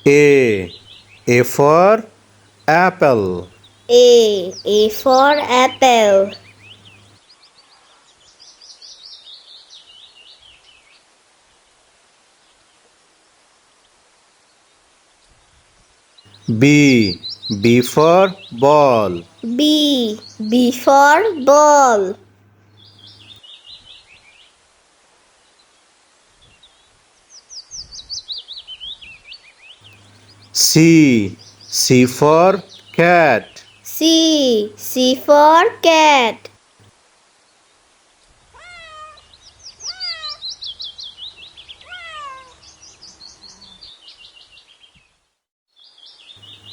A. A for apple. A for apple. B. B for ball. B for ball. C. C for cat. C for cat.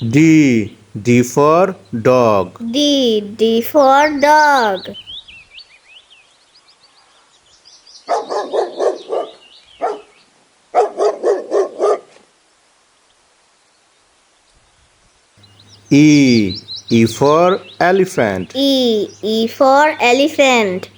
D. D for dog. D for dog. E. E for elephant. E for elephant.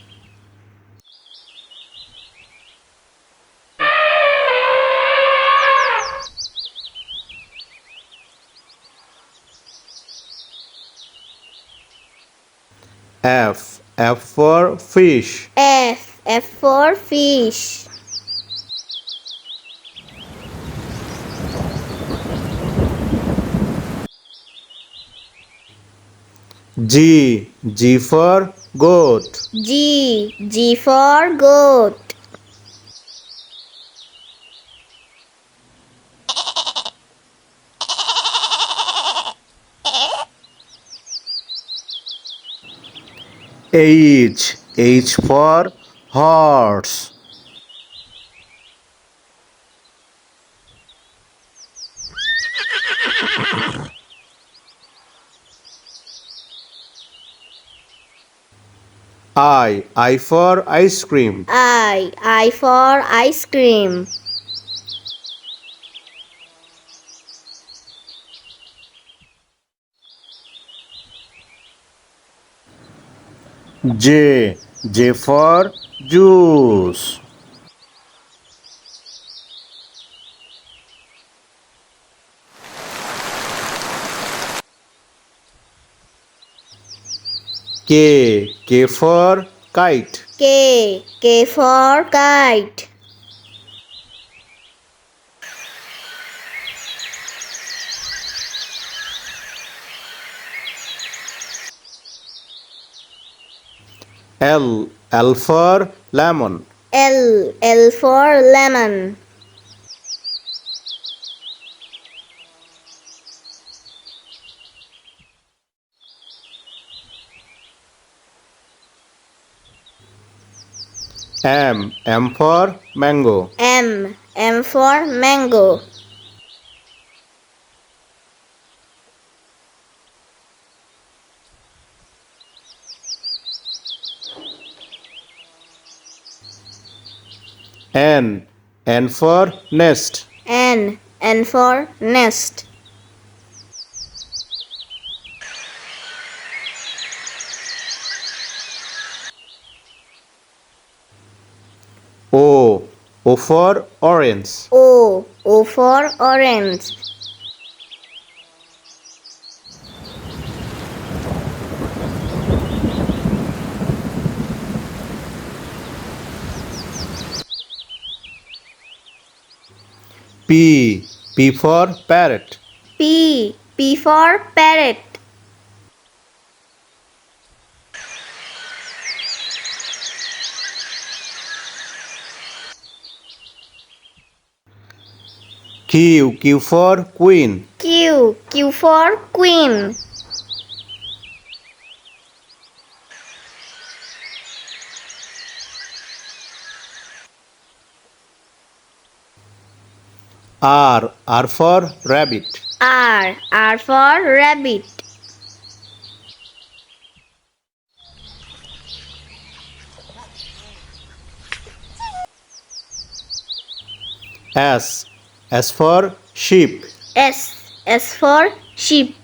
F. F for fish. F for fish. G. G for goat. G for goat. H. H for horse. I for ice cream. I for ice cream. J. J for juice. K. K for kite. K for kite. L. L for lemon. L for lemon. M. M for mango. M for mango. N. N for nest. N for nest. O. O for orange. O for orange. P. P for parrot. P for parrot. Q. Q for queen. Q for queen. R. R for rabbit. R for rabbit. S. S for sheep. S for sheep.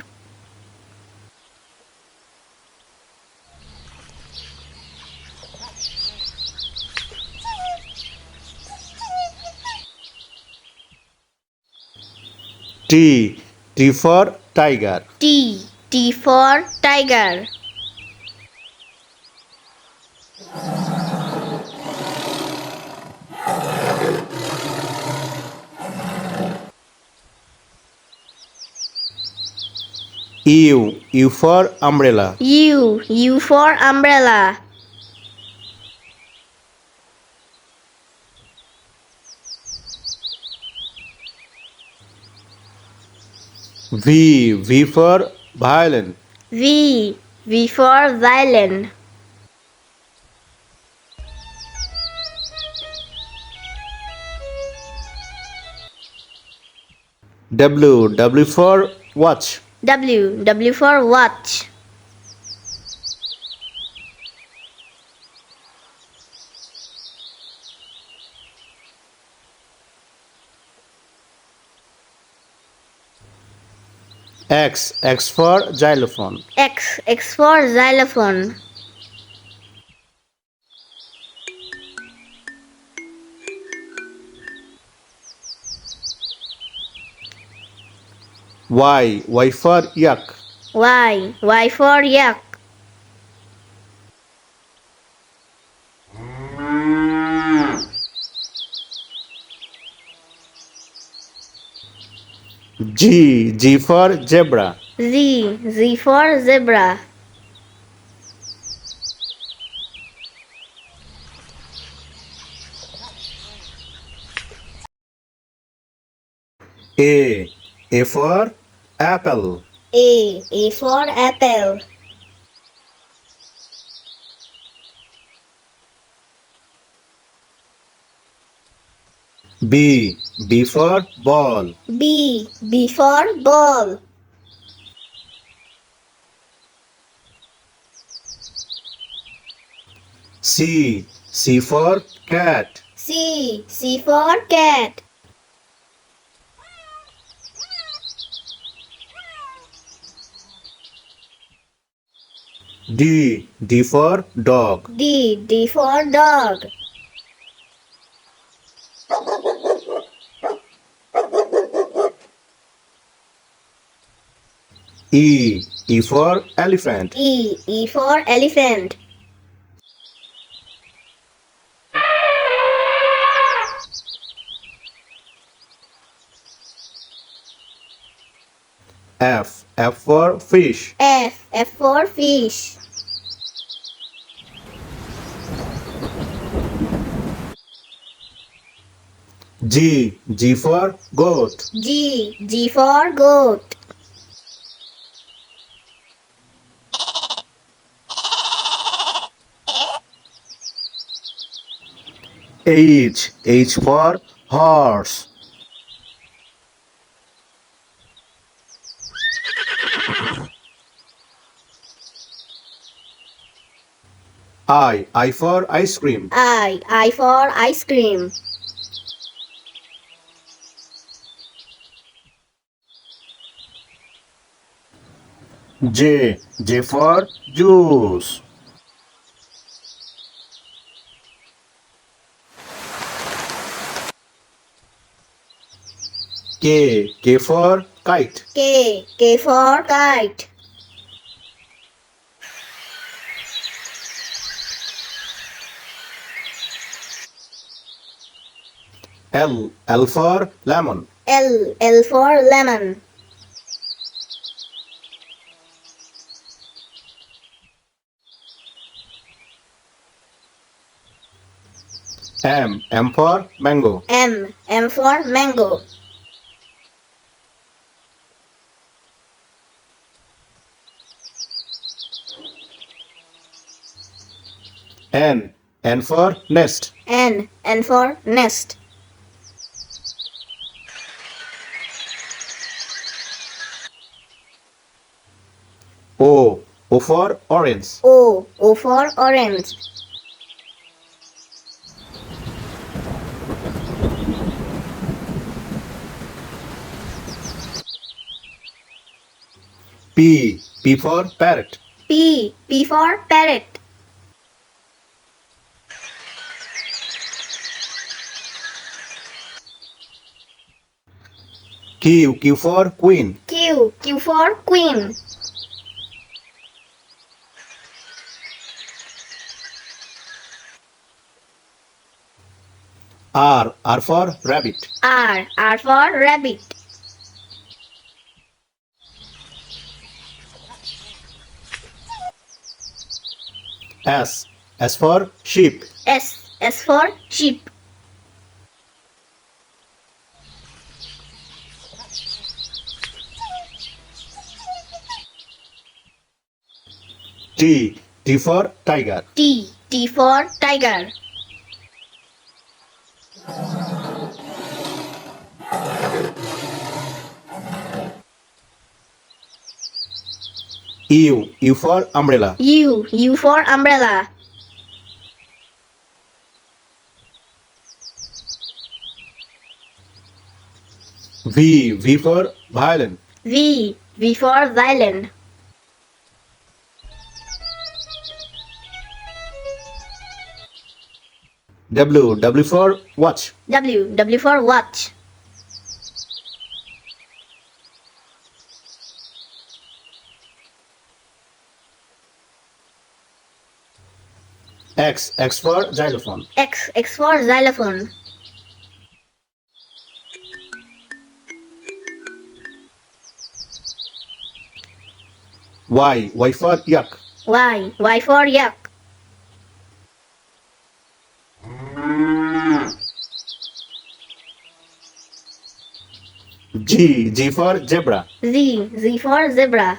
T. T for tiger. T. T for tiger. U. U for umbrella. U. U for umbrella. V. V for violin. V. V for violin. W. W for watch. W. W for watch. X. X for xylophone. X. X for xylophone. Y. Y for yak. Y. Y for yak. G. G for zebra. Z. Z for zebra. A. A for apple. A. A for apple. B. B for ball. B. B for ball. C. C for cat. C. C for cat. D. D for dog. D. D for dog. E. E for elephant. E. E for elephant. F. F for fish. F. F for fish. G. G for goat. G. G for goat. H. H for horse. I. I for ice cream. I. I for ice cream. J. J for juice. K. K for kite. K. K for kite. L. L for lemon. L. L for lemon. M. M for mango. M. M for mango. N. N for nest. N. N for nest. O. O for orange. O. O for orange. P. P for parrot. P. P for parrot. Q. Q for Queen. Q. Q for Queen. R. R for Rabbit. R. R for Rabbit. S. S for Sheep. S. S for Sheep. T. T for Tiger. T. T for Tiger. U. U for Umbrella. U. U for Umbrella. V. V for Violin. V. V for Violin. W. W for Watch. W. W for Watch. X. X for Xylophone. X. X for Xylophone. Y. Y for Yak. Y. Y for Yak. G. G for Zebra. Z. Z for Zebra.